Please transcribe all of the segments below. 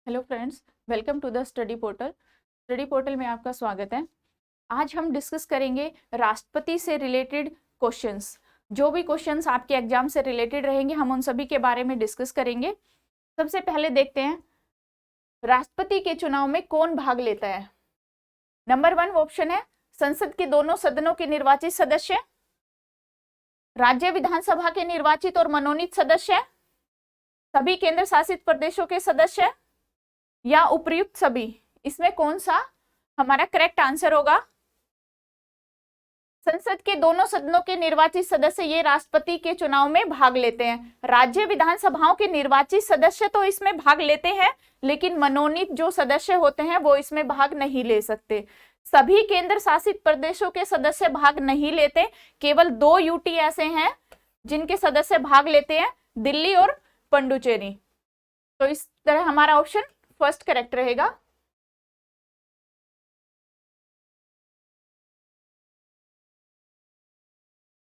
Hello friends, welcome to the study portal. Study portal में आपका स्वागत है। आज हम डिस्कस करेंगे राष्ट्रपति से रिलेटेड क्वेश्चंस। जो भी क्वेश्चंस आपके एग्जाम से रिलेटेड रहेंगे हम उन सभी के बारे में डिस्कस करेंगे। सबसे पहले देखते हैं राष्ट्रपति के चुनाव में कौन भाग लेता है। नंबर 1 ऑप्शन है संसद के दोनों सदनों के निर्वाचित सदस्य, राज्य विधानसभा के निर्वाचित और मनोनीत सदस्य, सभी केंद्र शासित प्रदेशों के सदस्य या उपर्युक्त सभी। इसमें कौन सा हमारा करेक्ट आंसर होगा? संसद के दोनों सदनों के निर्वाचित सदस्य ये राष्ट्रपति के चुनाव में भाग लेते हैं। राज्य विधानसभाओं के निर्वाचित सदस्य तो इसमें भाग लेते हैं, लेकिन मनोनीत जो सदस्य होते हैं वो इसमें भाग नहीं ले सकते। सभी केंद्र शासित प्रदेशों के सदस्य भाग नहीं लेते। केवल 2 यूटी ऐसे हैं जिनके सदस्य भाग लेते हैं, दिल्ली और पुडुचेरी। तो इस तरह हमारा ऑप्शन फर्स्ट करेक्ट रहेगा।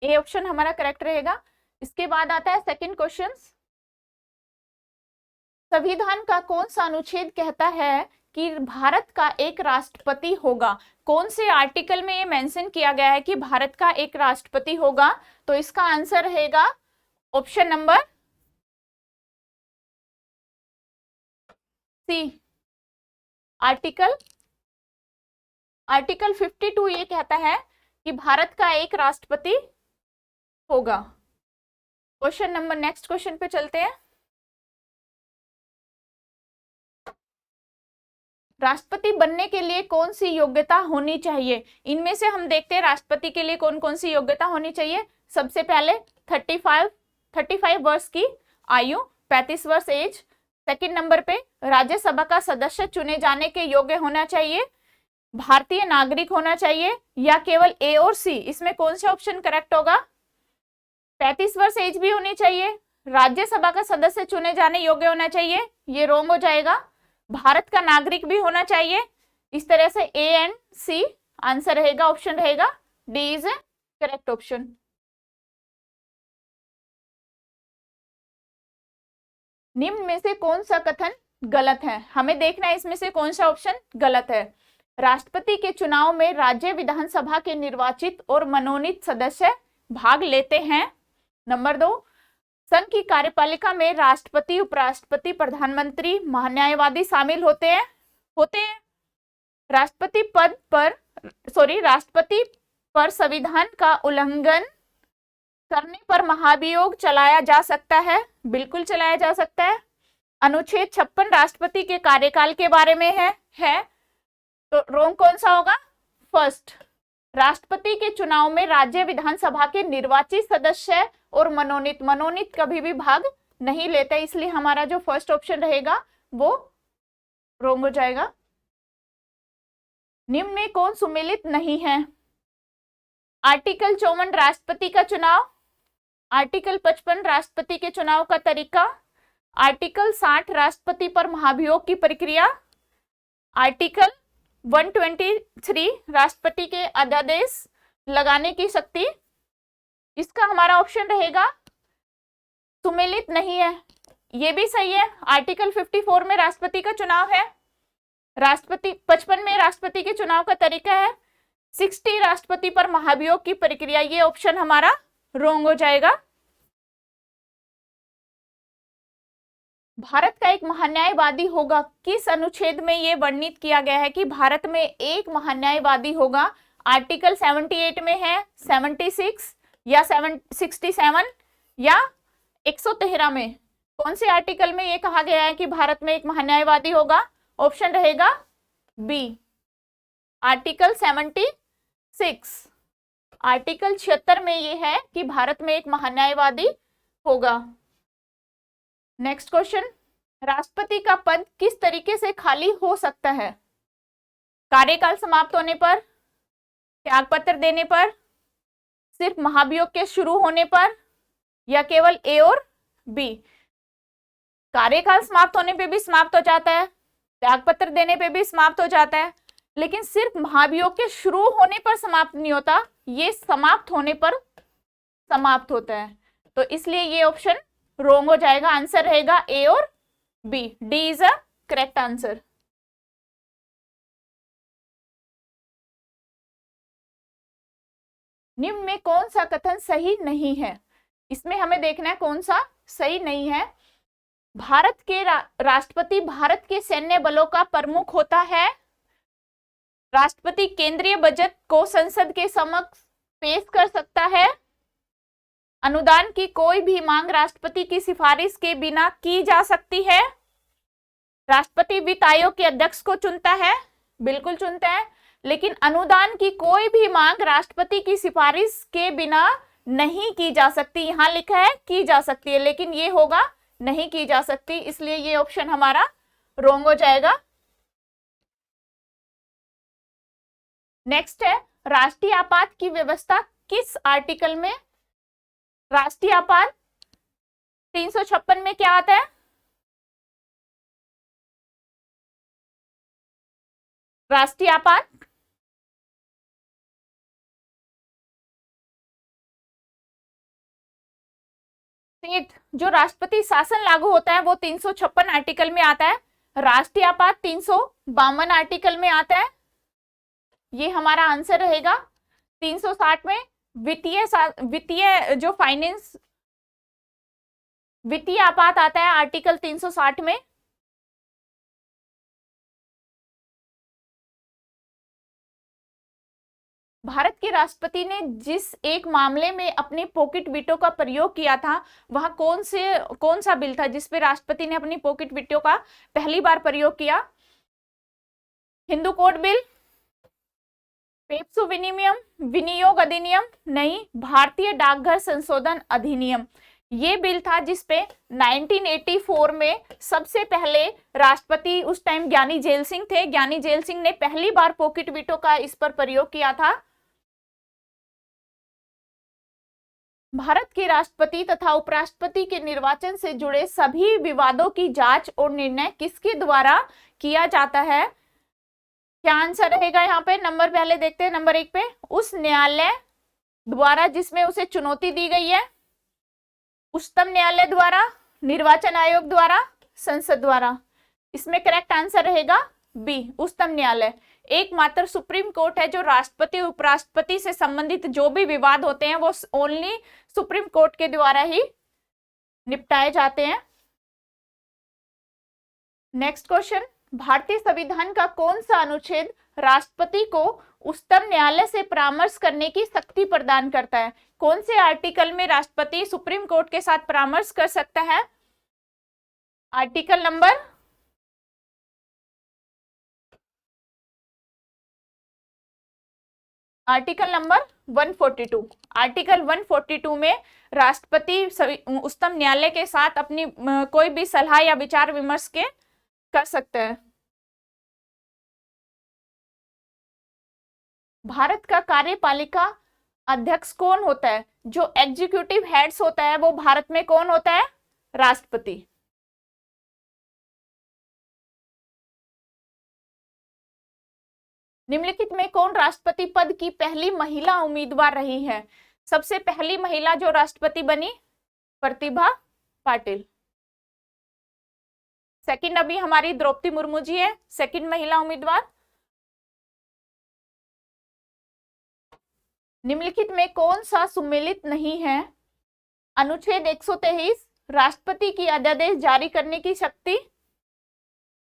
ए ऑप्शन हमारा करेक्ट रहेगा। इसके बाद आता है सेकंड क्वेश्चन। संविधान का कौन सा अनुच्छेद कहता है कि भारत का एक राष्ट्रपति होगा? कौन से आर्टिकल में ये मेंशन किया गया है कि भारत का एक राष्ट्रपति होगा? तो इसका आंसर रहेगा ऑप्शन नंबर सी, आर्टिकल 52 ये कहता है कि भारत का एक राष्ट्रपति होगा। क्वेश्चन नंबर नेक्स्ट क्वेश्चन पे चलते हैं। राष्ट्रपति बनने के लिए कौन सी योग्यता होनी चाहिए? इनमें से हम देखते हैं राष्ट्रपति के लिए कौन कौन सी योग्यता होनी चाहिए। सबसे पहले 35 वर्ष की आयु, 35 वर्ष एज। सेकंड नंबर पे राज्यसभा का सदस्य चुने जाने के योग्य होना चाहिए, भारतीय नागरिक होना चाहिए, या केवल ए और सी। इसमें कौन सा ऑप्शन करेक्ट होगा? 35 वर्ष एज भी होनी चाहिए, राज्यसभा का सदस्य चुने जाने योग्य होना चाहिए, ये रॉन्ग हो जाएगा। भारत का नागरिक भी होना चाहिए। इस तरह से ए एंड सी आंसर रहेगा, ऑप्शन रहेगा D is A correct option. निम्न में से कौन सा कथन गलत है? हमें देखना है इसमें से कौन सा ऑप्शन गलत है। राष्ट्रपति के चुनाव में राज्य विधानसभा के निर्वाचित और मनोनीत सदस्य भाग लेते हैं। नंबर 2, संघ की कार्यपालिका में राष्ट्रपति, उपराष्ट्रपति, प्रधानमंत्री, महान्यायवादी शामिल होते हैं। राष्ट्रपति पर संविधान का उल्लंघन करने पर महाभियोग चलाया जा सकता है। बिल्कुल चलाया जा सकता है। अनुच्छेद 56 राष्ट्रपति के कार्यकाल के बारे में है। तो रॉन्ग कौन सा होगा? फर्स्ट, राष्ट्रपति के चुनाव में राज्य विधानसभा के निर्वाचित सदस्य और मनोनीत कभी भी भाग नहीं लेते, इसलिए हमारा जो फर्स्ट ऑप्शन रहेगा वो रॉन्ग हो जाएगा। निम्न में कौन सुमेलित नहीं है? आर्टिकल 54 राष्ट्रपति का चुनाव, आर्टिकल 55 राष्ट्रपति के चुनाव का तरीका, आर्टिकल 60 राष्ट्रपति पर महाभियोग की प्रक्रिया, आर्टिकल 123 राष्ट्रपति के अध्यादेश लगाने की शक्ति। इसका हमारा ऑप्शन रहेगा सुमेलित नहीं है। ये भी सही है। आर्टिकल 54 में राष्ट्रपति का चुनाव है, राष्ट्रपति 55 में राष्ट्रपति के चुनाव का तरीका है, 60 राष्ट्रपति पर महाभियोग की प्रक्रिया। ये ऑप्शन हमारा रॉन्ग हो जाएगा। भारत का एक महान्यायवादी होगा, किस अनुच्छेद में ये वर्णित किया गया है कि भारत में एक महान्यायवादी होगा? आर्टिकल 78 में है, 76 या 67 या 113 में? कौन से आर्टिकल में ये कहा गया है कि भारत में एक महान्यायवादी होगा? ऑप्शन रहेगा बी, आर्टिकल 76। आर्टिकल 76 में ये है कि भारत में एक महान्यायवादी होगा। नेक्स्ट क्वेश्चन, राष्ट्रपति का पद किस तरीके से खाली हो सकता है? कार्यकाल समाप्त होने पर, त्यागपत्र देने पर, सिर्फ महाभियोग के शुरू होने पर, या केवल ए और बी? कार्यकाल समाप्त होने पे भी समाप्त हो जाता है, त्यागपत्र देने पे भी समाप्त हो जाता है, लेकिन सिर्फ महाभियोग के शुरू होने पर समाप्त नहीं होता, ये समाप्त होने पर समाप्त होता है। तो इसलिए ये ऑप्शन रॉन्ग हो जाएगा। आंसर रहेगा ए और B, D is a correct answer. निम्न में कौन सा कथन सही नहीं है? इसमें हमें देखना है कौन सा सही नहीं है। भारत के राष्ट्रपति भारत के सैन्य बलों का प्रमुख होता है। राष्ट्रपति केंद्रीय बजट को संसद के समक्ष पेश कर सकता है। अनुदान की कोई भी मांग राष्ट्रपति की सिफारिश के बिना की जा सकती है। राष्ट्रपति वित्त आयोग के अध्यक्ष को चुनता है, बिल्कुल चुनता है, लेकिन अनुदान की कोई भी मांग राष्ट्रपति की सिफारिश के बिना नहीं की जा सकती। यहां लिखा है की जा सकती है, लेकिन ये होगा नहीं की जा सकती, इसलिए ये ऑप्शन हमारा रॉन्ग हो जाएगा। नेक्स्ट है राष्ट्रीय आपात की व्यवस्था किस आर्टिकल में? राष्ट्रीय आपात 356 में क्या आता है? राष्ट्रीय आपात जो राष्ट्रपति शासन लागू होता है वो 356 आर्टिकल में आता है। राष्ट्रीय आपात 352 आर्टिकल में आता है। ये हमारा आंसर रहेगा। 360 में वित्तीय जो फाइनेंस वित्तीय आपात आता है आर्टिकल 360 में। भारत के राष्ट्रपति ने जिस एक मामले में अपनी पॉकेट वीटो का प्रयोग किया था वह कौन सा बिल था जिसपे राष्ट्रपति ने अपनी पॉकेट वीटो का पहली बार प्रयोग किया? हिंदू कोड बिल, पेप्सू विनियोग अधिनियम, नहीं, भारतीय डाकघर संशोधन अधिनियम। ये बिल था जिसपे 1984 में सबसे पहले राष्ट्रपति उस टाइम ज्ञानी जेल सिंह थे। ज्ञानी जेल सिंह ने पहली बार पॉकेट वीटो का इस पर प्रयोग किया था। भारत के राष्ट्रपति तथा उपराष्ट्रपति के निर्वाचन से जुड़े सभी विवादों की जांच और निर्णय किसके द्वारा किया जाता है? क्या आंसर रहेगा यहाँ पे? नंबर पहले देखते हैं, नंबर 1 पे उस न्यायालय द्वारा जिसमें उसे चुनौती दी गई है। उच्चतम न्यायालय द्वारा, निर्वाचन आयोग द्वारा, संसद द्वारा। इसमें करेक्ट आंसर रहेगा बी, उच्चतम न्यायालय। एकमात्र सुप्रीम कोर्ट है जो राष्ट्रपति उपराष्ट्रपति से संबंधित जो भी विवाद होते हैं वो ओनली सुप्रीम कोर्ट के द्वारा ही निपटाए जाते हैं। नेक्स्ट क्वेश्चन, भारतीय संविधान का कौन सा अनुच्छेद राष्ट्रपति को उच्चतम न्यायालय से परामर्श करने की शक्ति प्रदान करता है? कौन से आर्टिकल में राष्ट्रपति सुप्रीम कोर्ट के साथ परामर्श कर सकता है? Article number 142। आर्टिकल 142 में राष्ट्रपति उच्चतम न्यायालय के साथ अपनी कोई भी सलाह या विचार विमर्श के कर सकते हैं। भारत का कार्यपालिका अध्यक्ष कौन होता है? जो एग्जीक्यूटिव हेड्स होता है वो भारत में कौन होता है? राष्ट्रपति। निम्नलिखित में कौन राष्ट्रपति पद की पहली महिला उम्मीदवार रही है? सबसे पहली महिला जो राष्ट्रपति बनी प्रतिभा पाटिल। सेकंड अभी हमारी द्रौपदी मुर्मू जी है, सेकंड महिला उम्मीदवार। निम्नलिखित में कौन सा सुमेलित नहीं है? अनुच्छेद 123 राष्ट्रपति की अध्यादेश जारी करने की शक्ति।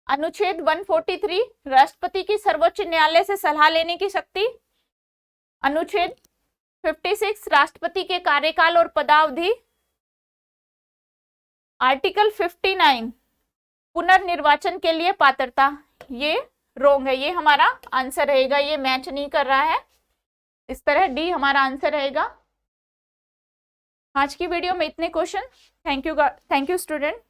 अनुच्छेद 143 राष्ट्रपति की सर्वोच्च न्यायालय से सलाह लेने की शक्ति। अनुच्छेद 56 राष्ट्रपति के कार्यकाल और पदावधि। आर्टिकल 59 पुनर्निर्वाचन के लिए पात्रता। ये रॉन्ग है, ये हमारा आंसर रहेगा, ये मैच नहीं कर रहा है। इस तरह डी हमारा आंसर रहेगा। आज की वीडियो में इतने क्वेश्चन। Thank you student.